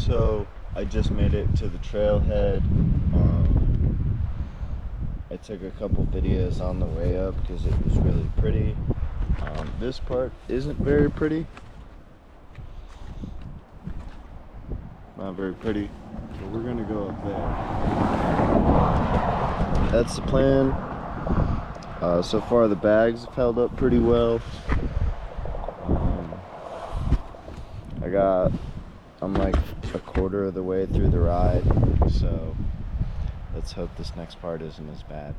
So I just made it to the trailhead. I took a couple videos on the way up because it was really pretty. This part isn't very pretty. Not very pretty. So we're gonna go up there. That's the plan. So far the bags have held up pretty well. I'm like a quarter of the way through the ride, so let's hope this next part isn't as bad.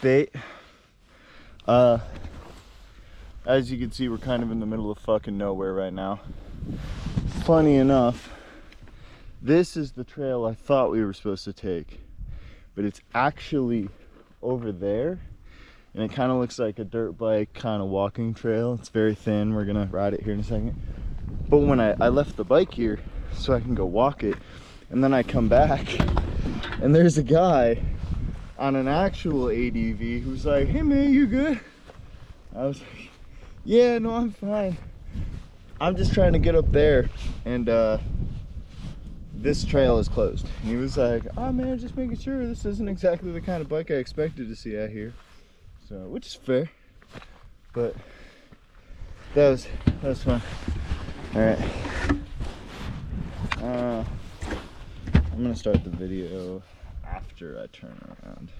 update. As you can see, we're kind of in the middle of fucking nowhere right now. Funny enough, this is the trail I thought we were supposed to take, but it's actually over there, and it kind of looks like a dirt bike kind of walking trail. It's very thin. We're gonna ride it here in a second. But when I left the bike here so I can go walk it, and then I come back and there's a guy on an actual ADV who's like, "Hey man, you good?" I was like, "Yeah, no, I'm fine. I'm just trying to get up there, and this trail is closed." And he was like, "Oh man, just making sure this isn't exactly the kind of bike I expected to see out here." So, which is fair, but that was fun. All right, I'm gonna start the video after I turn around.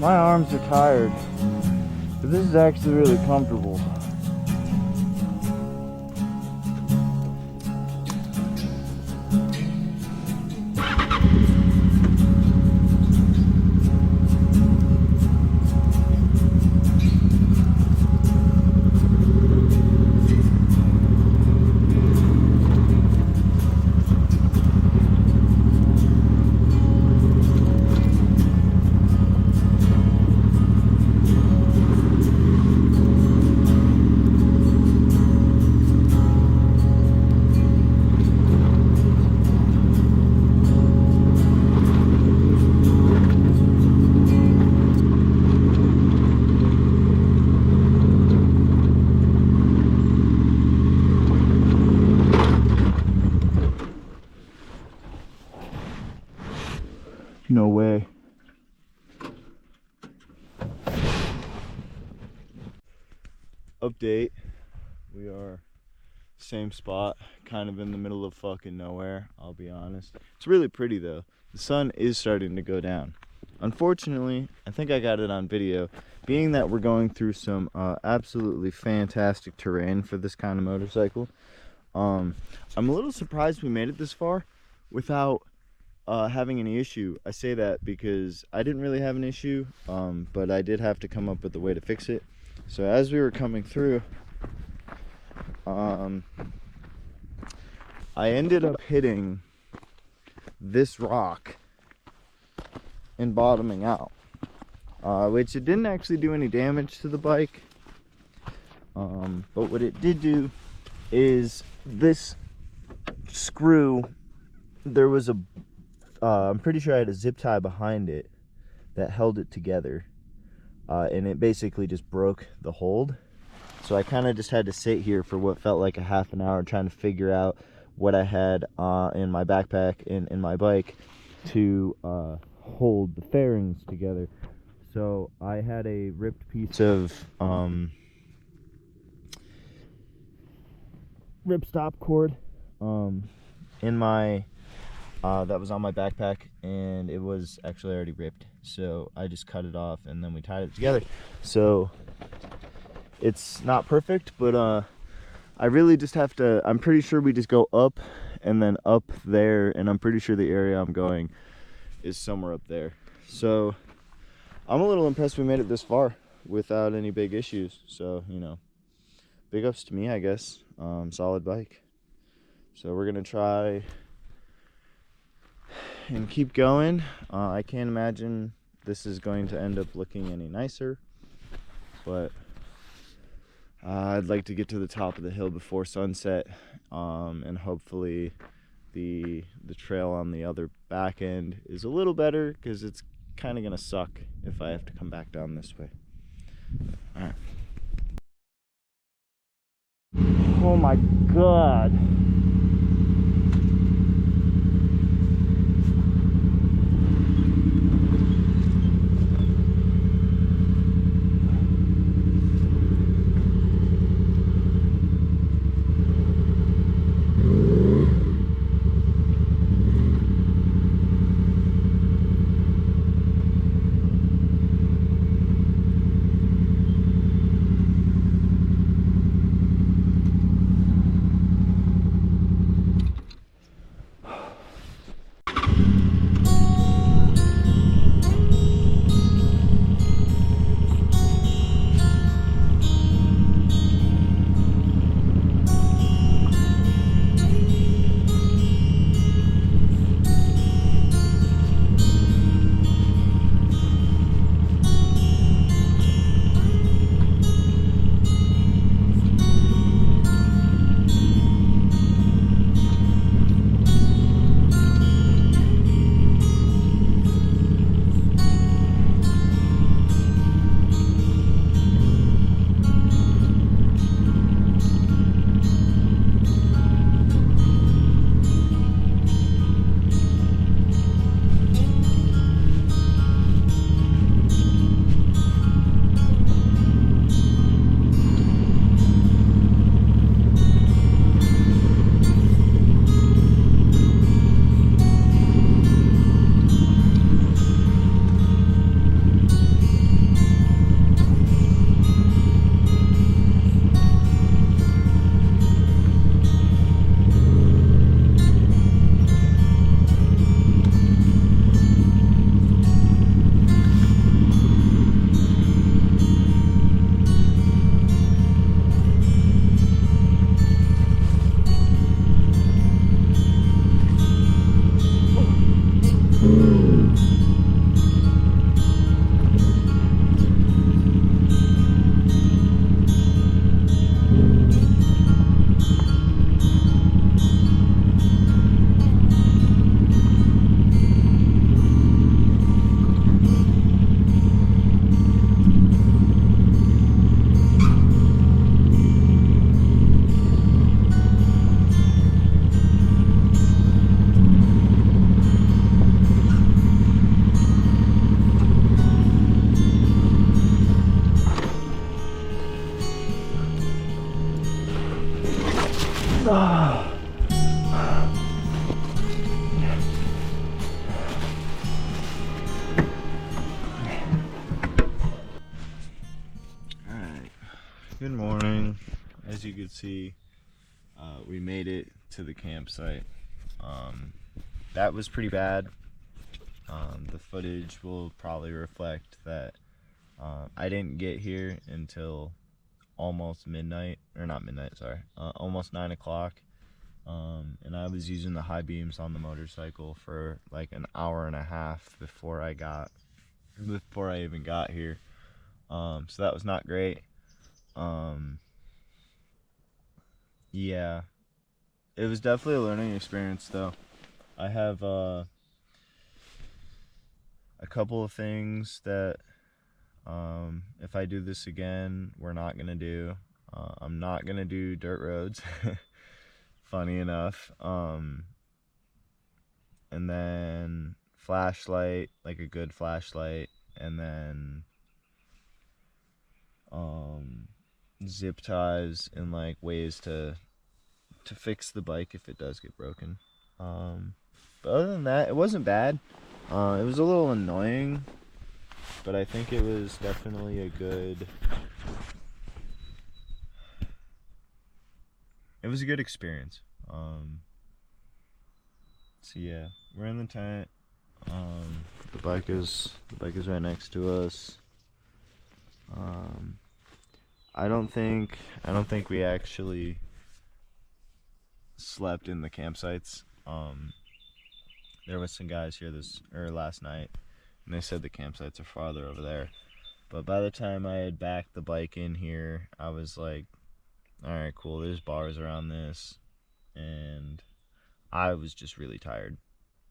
My arms are tired, but this is actually really comfortable. No way. Update. We are same spot, kind of in the middle of fucking nowhere, I'll be honest. It's really pretty though. The sun is starting to go down. Unfortunately, I think I got it on video, being that we're going through some absolutely fantastic terrain for this kind of motorcycle. I'm a little surprised we made it this far without having any issue. I say that because I didn't really have an issue, but I did have to come up with a way to fix it. So as we were coming through, I ended up hitting this rock and bottoming out, which it didn't actually do any damage to the bike. But what it did do is this screw, there was a I'm pretty sure I had a zip tie behind it that held it together, and it basically just broke the hold. So I kind of just had to sit here for what felt like a half an hour trying to figure out what I had in my backpack and in my bike to hold the fairings together. So I had a ripped piece of ripstop cord in my that was on my backpack, and it was actually already ripped, so I just cut it off and then we tied it together. So it's not perfect, but I really just have to, I'm pretty sure we just go up and then up there, and I'm pretty sure the area I'm going is somewhere up there. So I'm a little impressed we made it this far without any big issues. So, you know, big ups to me, I guess. Solid bike. So we're gonna try and keep going. I can't imagine this is going to end up looking any nicer, but I'd like to get to the top of the hill before sunset, and hopefully the trail on the other back end is a little better, because it's kind of gonna suck if I have to come back down this way. All right. Oh my god. Good morning. As you can see, we made it to the campsite. That was pretty bad. The footage will probably reflect that I didn't get here until almost midnight, or not midnight, sorry, almost 9 o'clock. And I was using the high beams on the motorcycle for like an hour and a half before I even got here. So that was not great. Yeah, it was definitely a learning experience though. I have a couple of things that if I do this again, we're not gonna do. I'm not gonna do dirt roads. Funny enough. And then flashlight, like a good flashlight, and then zip ties and like ways to fix the bike if it does get broken. But other than that, it wasn't bad. It was a little annoying, but I think it was definitely a good experience. So yeah, we're in the tent. The bike is right next to us. I don't think we actually slept in the campsites. There was some guys here last night, and they said the campsites are farther over there. But by the time I had backed the bike in here, I was like, all right, cool, there's bars around this, and I was just really tired.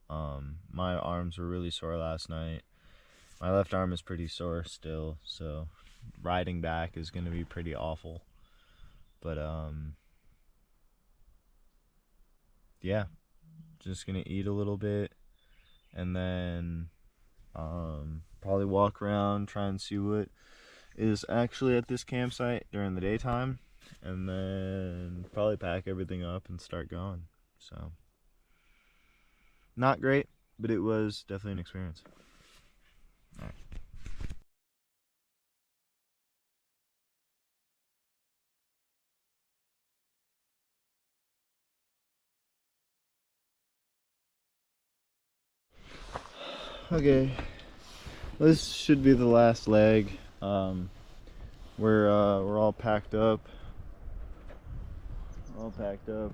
My arms were really sore last night. My left arm is pretty sore still, so riding back is going to be pretty awful. But yeah, just gonna eat a little bit, and then probably walk around, try and see what is actually at this campsite during the daytime, and then probably pack everything up and start going. So not great, but it was definitely an experience. All right. Okay, this should be the last leg. We're all packed up.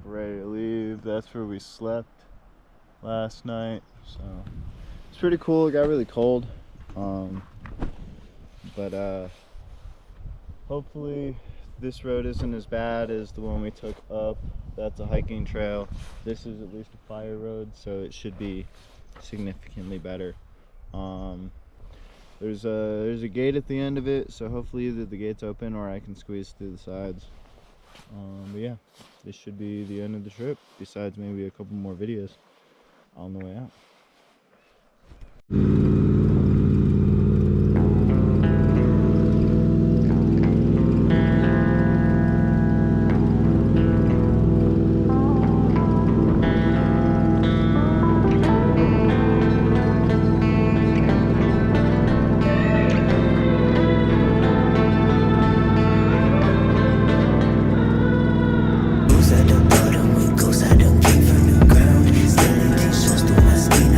Ready to leave. That's where we slept last night. So it's pretty cool. It got really cold. But hopefully this road isn't as bad as the one we took up. That's a hiking trail. This is at least a fire road, so it should be significantly better. There's a gate at the end of it, so hopefully either the gate's open or I can squeeze through the sides. But yeah, this should be the end of the trip, besides maybe a couple more videos on the way out. At the bottom, we ghosts, I done came from the ground. Still in these shows through my skin.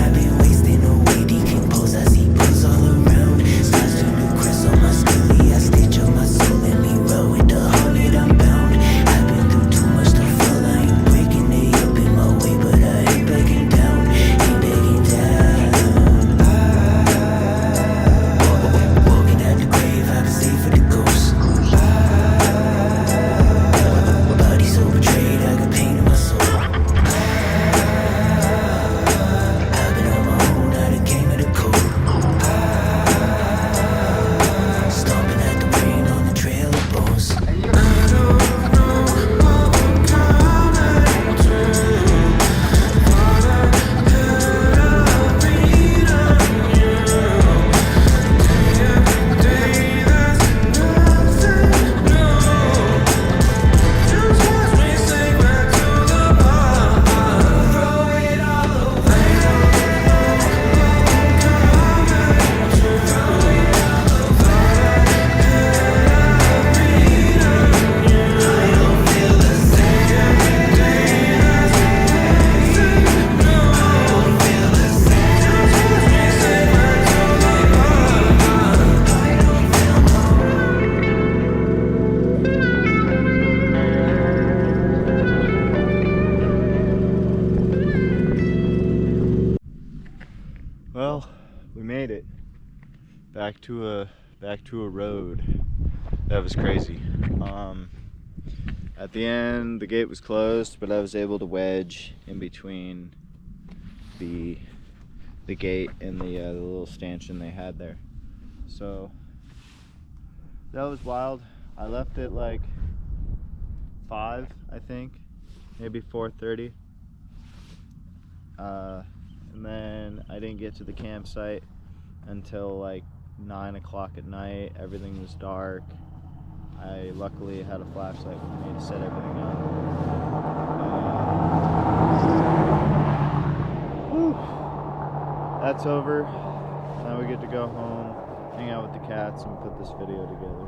Well, we made it back to a road. That was crazy. At the end, the gate was closed, but I was able to wedge in between the gate and the little stanchion they had there. So that was wild. I left at like 5, I think, maybe 4:30. And then I didn't get to the campsite until like 9 o'clock at night. Everything was dark. I luckily had a flashlight with me to set everything up. That's over. Now we get to go home, hang out with the cats, and put this video together.